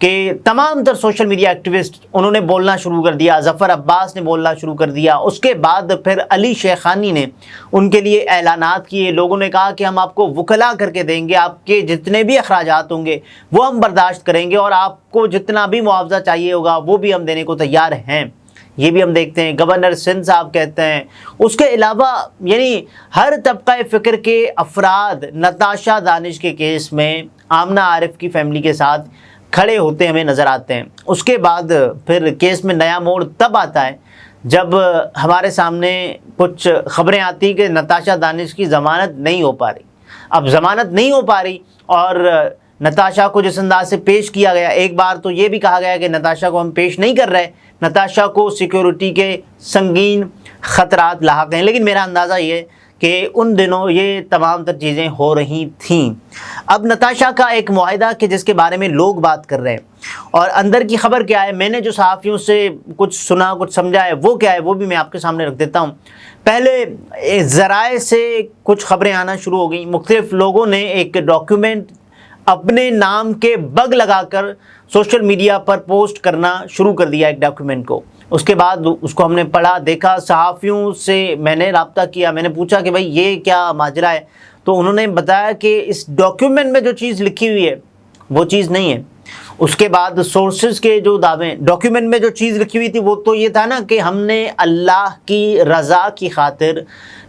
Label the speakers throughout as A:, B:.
A: کہ تمام تر سوشل میڈیا ایکٹیوسٹ انہوں نے بولنا شروع کر دیا، ظفر عباس نے بولنا شروع کر دیا، اس کے بعد پھر علی شیخانی نے ان کے لیے اعلانات کیے، لوگوں نے کہا کہ ہم آپ کو وکلا کر کے دیں گے، آپ کے جتنے بھی اخراجات ہوں گے وہ ہم برداشت کریں گے، اور آپ کو جتنا بھی معاوضہ چاہیے ہوگا وہ بھی ہم دینے کو تیار ہیں۔ یہ بھی ہم دیکھتے ہیں گورنر سندھ صاحب کہتے ہیں۔ اس کے علاوہ یعنی ہر طبقہ فکر کے افراد نتاشا دانش کے کیس میں آمنہ عارف کی فیملی کے ساتھ کھڑے ہوتے ہمیں نظر آتے ہیں۔ اس کے بعد پھر کیس میں نیا موڑ تب آتا ہے جب ہمارے سامنے کچھ خبریں آتی کہ نتاشا دانش کی ضمانت نہیں ہو پا رہی۔ اب ضمانت نہیں ہو پا رہی اور نتاشا کو جس انداز سے پیش کیا گیا، ایک بار تو یہ بھی کہا گیا کہ نتاشا کو ہم پیش نہیں کر رہے، نتاشا کو سیکیورٹی کے سنگین خطرات لاحق ہیں، لیکن میرا اندازہ یہ ہے کہ ان دنوں یہ تمام تر چیزیں ہو رہی تھیں۔ اب نتاشا کا ایک معاہدہ کہ جس کے بارے میں لوگ بات کر رہے ہیں اور اندر کی خبر کیا ہے، میں نے جو صحافیوں سے کچھ سنا کچھ سمجھا ہے وہ کیا ہے وہ بھی میں آپ کے سامنے رکھ دیتا ہوں۔ پہلے ذرائع سے کچھ خبریں آنا شروع ہو گئیں، مختلف لوگوں نے ایک ڈاکیومنٹ اپنے نام کے بگ لگا کر سوشل میڈیا پر پوسٹ کرنا شروع کر دیا ایک ڈاکیومنٹ کو۔ اس کے بعد اس کو ہم نے پڑھا دیکھا، صحافیوں سے میں نے رابطہ کیا، میں نے پوچھا کہ بھائی یہ کیا ماجرا ہے، تو انہوں نے بتایا کہ اس ڈاکیومنٹ میں جو چیز لکھی ہوئی ہے وہ چیز نہیں ہے۔ اس کے بعد سورسز کے جو دعوے، ڈاکیومنٹ میں جو چیز لکھی ہوئی تھی وہ تو یہ تھا نا کہ ہم نے اللہ کی رضا کی خاطر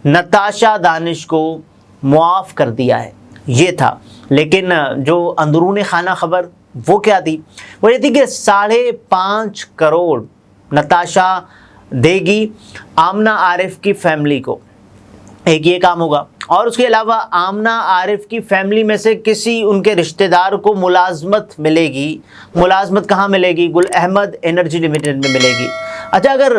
A: نتاشا دانش کو معاف کر دیا ہے، یہ تھا۔ لیکن جو اندرون خانہ خبر وہ کیا تھی، وہ یہ تھی کہ 5.5 کروڑ نتاشا دے گی آمنہ عارف کی فیملی کو، ایک یہ کام ہوگا، اور اس کے علاوہ آمنہ عارف کی فیملی میں سے کسی ان کے رشتہ دار کو ملازمت ملے گی۔ ملازمت کہاں ملے گی؟ گل احمد انرجی لمیٹڈ میں ملے گی۔ اچھا، اگر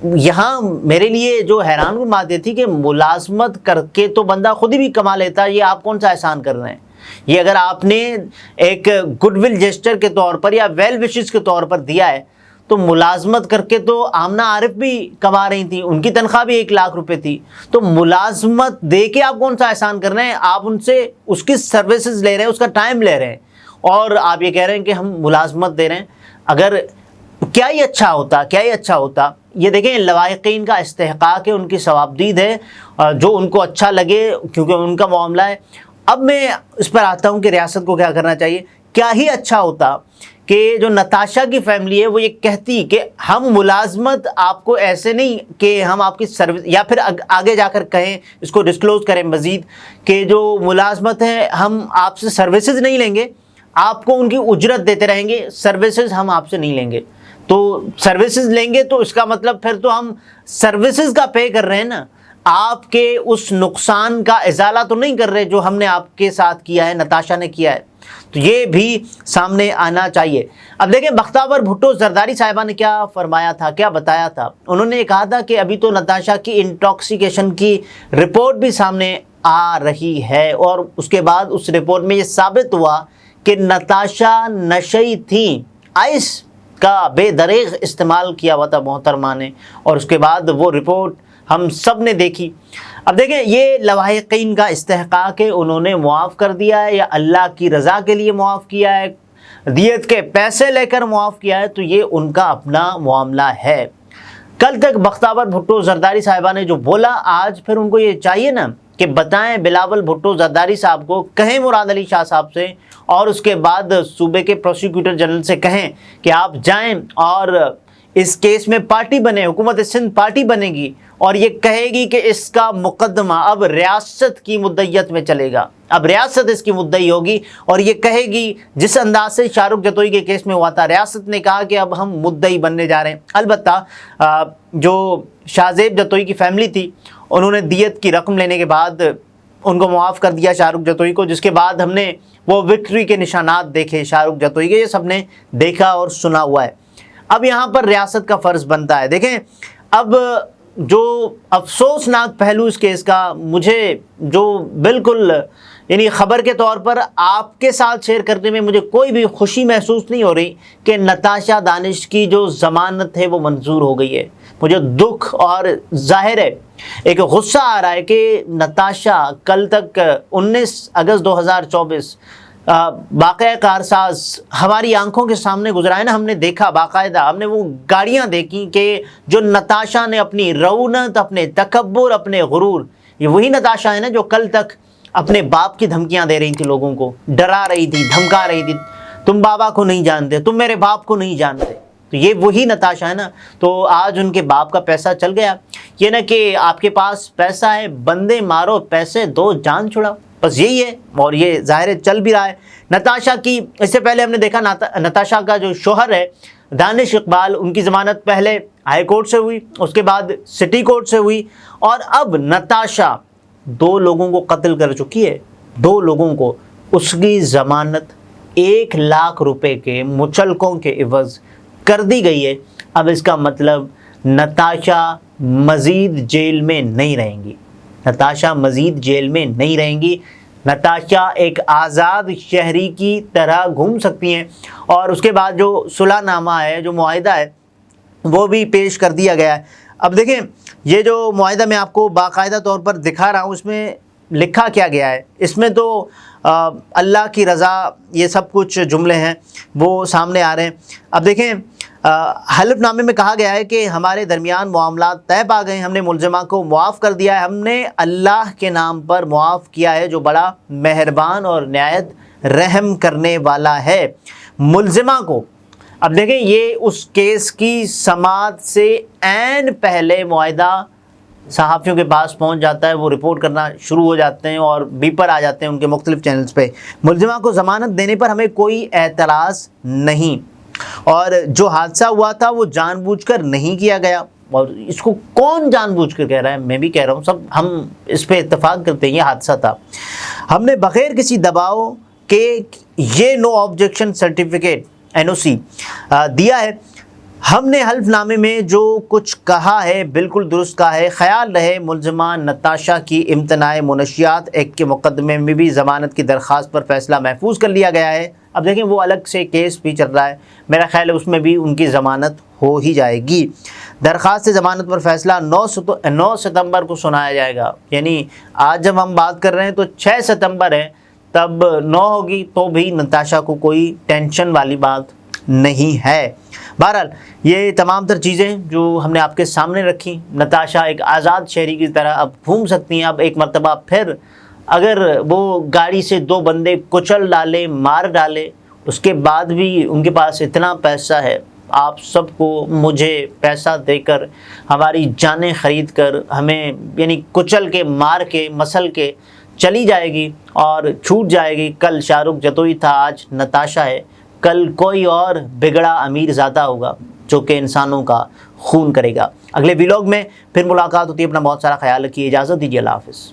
A: یہاں میرے لیے جو حیران کن بات یہ تھی کہ ملازمت کر کے تو بندہ خود ہی بھی کما لیتا، یہ آپ کون سا احسان کر رہے ہیں؟ یہ اگر آپ نے ایک گڈ ول جیسچر کے طور پر یا ویل وشز کے طور پر دیا ہے تو ملازمت کر کے تو آمنہ عارف بھی کما رہی تھیں، ان کی تنخواہ بھی 1 لاکھ روپے تھی، تو ملازمت دے کے آپ کون سا احسان کر رہے ہیں؟ آپ ان سے اس کی سروسز لے رہے ہیں، اس کا ٹائم لے رہے ہیں، اور آپ یہ کہہ رہے ہیں کہ ہم ملازمت دے رہے ہیں۔ اگر کیا ہی اچھا ہوتا، کیا ہی اچھا ہوتا۔ یہ دیکھیں لواحقین کا استحقاق ہے، ان کی ثوابدید ہے، جو ان کو اچھا لگے کیونکہ ان کا معاملہ ہے۔ اب میں اس پر آتا ہوں کہ ریاست کو کیا کرنا چاہیے۔ کیا ہی اچھا ہوتا کہ جو نتاشا کی فیملی ہے وہ یہ کہتی کہ ہم ملازمت آپ کو ایسے نہیں کہ ہم آپ کی سروس، یا پھر آگے جا کر کہیں اس کو ڈسکلوز کریں مزید کہ جو ملازمت ہے ہم آپ سے سروسز نہیں لیں گے، آپ کو ان کی اجرت دیتے رہیں گے، سروسز ہم آپ سے نہیں لیں گے۔ تو سروسز لیں گے تو اس کا مطلب پھر تو ہم سروسز کا پے کر رہے ہیں نا، آپ کے اس نقصان کا ازالہ تو نہیں کر رہے جو ہم نے آپ کے ساتھ کیا ہے، نتاشا نے کیا ہے۔ تو یہ بھی سامنے آنا چاہیے۔ اب دیکھیں بختیور بھٹو زرداری صاحبہ نے کیا فرمایا تھا، کیا بتایا تھا۔ انہوں نے کہا تھا کہ ابھی تو نتاشا کی انٹاکسیکیشن کی رپورٹ بھی سامنے آ رہی ہے، اور اس کے بعد اس رپورٹ میں یہ ثابت ہوا کہ نتاشا نشئی تھیں، آئس کا بے دریغ استعمال کیا ہوا تھا محترمہ نے، اور اس کے بعد وہ رپورٹ ہم سب نے دیکھی۔ اب دیکھیں یہ لواحقین کا استحقاق ہے، انہوں نے معاف کر دیا ہے یا اللہ کی رضا کے لیے معاف کیا ہے، دیت کے پیسے لے کر معاف کیا ہے، تو یہ ان کا اپنا معاملہ ہے۔ کل تک بختیور بھٹو زرداری صاحبہ نے جو بولا، آج پھر ان کو یہ چاہیے نا کہ بتائیں بلاول بھٹو زرداری صاحب کو، کہیں مراد علی شاہ صاحب سے، اور اس کے بعد صوبے کے پروسیکیوٹر جنرل سے کہیں کہ آپ جائیں اور اس کیس میں پارٹی بنے، حکومت سندھ پارٹی بنے گی اور یہ کہے گی کہ اس کا مقدمہ اب ریاست کی مدعیت میں چلے گا، اب ریاست اس کی مدعی ہوگی، اور یہ کہے گی جس انداز سے شاہ رخ جتوئی کے کیس میں ہوا تھا، ریاست نے کہا کہ اب ہم مدعی بننے جا رہے ہیں۔ البتہ جو شاہ زیب جتوئی کی فیملی تھی، انہوں نے دیت کی رقم لینے کے بعد ان کو معاف کر دیا شاہ رخ جتوئی کو، جس کے بعد ہم نے وہ وکٹری کے نشانات دیکھے شاہ رخ جتوئی کے، یہ سب نے دیکھا اور سنا ہوا ہے۔ اب یہاں پر ریاست کا فرض بنتا ہے۔ دیکھیں اب جو افسوسناک پہلو اس کیس کا مجھے جو بالکل یعنی خبر کے طور پر آپ کے ساتھ شیئر کرنے میں مجھے کوئی بھی خوشی محسوس نہیں ہو رہی کہ نتاشا دانش کی جو ضمانت ہے وہ منظور ہو گئی ہے۔ مجھے دکھ اور ظاہر ہے ایک غصہ آ رہا ہے کہ نتاشا کل تک 19 اگست 2024 واقعہ کارساز ہماری آنکھوں کے سامنے گزرا ہے نا، ہم نے دیکھا باقاعدہ، ہم نے وہ گاڑیاں دیکھی کہ جو نتاشا نے اپنی رونت، اپنے تکبر، اپنے غرور، یہ وہی نتاشا ہے نا جو کل تک اپنے باپ کی دھمکیاں دے رہی تھی، لوگوں کو ڈرا رہی تھی، دھمکا رہی تھی، تم بابا کو نہیں جانتے، تم میرے باپ کو نہیں جانتے. تو یہ وہی نتاشا ہے نا. تو آج ان کے باپ کا پیسہ چل گیا. یہ نا کہ آپ کے پاس پیسہ ہے، بندے مارو، پیسے دو، جان چھڑاؤ، بس یہی ہے. اور یہ ظاہر چل بھی رہا ہے. نتاشا کی اس سے پہلے ہم نے دیکھا نتاشا کا جو شوہر ہے دانش اقبال، ان کی ضمانت پہلے ہائی کورٹ سے ہوئی، اس کے بعد سٹی کورٹ سے ہوئی، اور اب نتاشا 2 لوگوں کو قتل کر چکی ہے. 2 لوگوں کو. اس کی ضمانت 1 لاکھ روپے کے مچلقوں کے عوض کر دی گئی ہے. اب اس کا مطلب نتاشا مزید جیل میں نہیں رہیں گی. نتاشا مزید جیل میں نہیں رہیں گی. نتاشا ایک آزاد شہری کی طرح گھوم سکتی ہیں. اور اس کے بعد جو صلح نامہ ہے، جو معاہدہ ہے، وہ بھی پیش کر دیا گیا ہے. اب دیکھیں یہ جو معاہدہ میں آپ کو باقاعدہ طور پر دکھا رہا ہوں، اس میں لکھا کیا گیا ہے. اس میں تو اللہ کی رضا، یہ سب کچھ جملے ہیں وہ سامنے آ رہے ہیں. اب دیکھیں حلف نامے میں کہا گیا ہے کہ ہمارے درمیان معاملات طے پا گئے، ہم نے ملزمہ کو معاف کر دیا ہے، ہم نے اللہ کے نام پر معاف کیا ہے جو بڑا مہربان اور نہایت رحم کرنے والا ہے. ملزمہ کو اب دیکھیں یہ اس کیس کی سماعت سے عین پہلے معاہدہ صحافیوں کے پاس پہنچ جاتا ہے، وہ رپورٹ کرنا شروع ہو جاتے ہیں اور بیپر آ جاتے ہیں ان کے مختلف چینلز پہ. ملزمہ کو ضمانت دینے پر ہمیں کوئی اعتراض نہیں، اور جو حادثہ ہوا تھا وہ جان بوجھ کر نہیں کیا گیا. اور اس کو کون جان بوجھ کر کہہ رہا ہے؟ میں بھی کہہ رہا ہوں، سب ہم اس پہ اتفاق کرتے ہیں یہ حادثہ تھا. ہم نے بغیر کسی دباؤ کے یہ نو آبجیکشن سرٹیفکیٹ NOC دیا ہے. ہم نے حلف نامے میں جو کچھ کہا ہے بالکل درست کہا ہے. خیال رہے ملزمہ نتاشا کی امتناع منشیات ایکٹ کے مقدمے میں بھی ضمانت کی درخواست پر فیصلہ محفوظ کر لیا گیا ہے. اب دیکھیں وہ الگ سے کیس بھی چل رہا ہے، میرا خیال ہے اس میں بھی ان کی ضمانت ہو ہی جائے گی. درخواست ضمانت پر فیصلہ 9 ستمبر کو سنایا جائے گا. یعنی آج جب ہم بات کر رہے ہیں تو 6 ستمبر ہے، تب 9 ہوگی تو بھی نتاشا کو کوئی ٹینشن والی بات نہیں ہے. بہرحال یہ تمام تر چیزیں جو ہم نے آپ کے سامنے رکھی. نتاشا ایک آزاد شہری کی طرح اب گھوم سکتی ہیں. اب ایک مرتبہ پھر اگر وہ گاڑی سے 2 بندے کچل ڈالے، مار ڈالے، اس کے بعد بھی ان کے پاس اتنا پیسہ ہے، آپ سب کو مجھے پیسہ دے کر، ہماری جانیں خرید کر، ہمیں یعنی کچل کے، مار کے، مسل کے چلی جائے گی اور چھوٹ جائے گی. کل شاہ رخ جتوئی تھا، آج نتاشا ہے، کل کوئی اور بگڑا امیر زادہ ہوگا جو کہ انسانوں کا خون کرے گا. اگلے ویلاگ میں پھر ملاقات ہوتی ہے. اپنا بہت سارا خیال رکھیے. اجازت دیجیے. اللہ حافظ.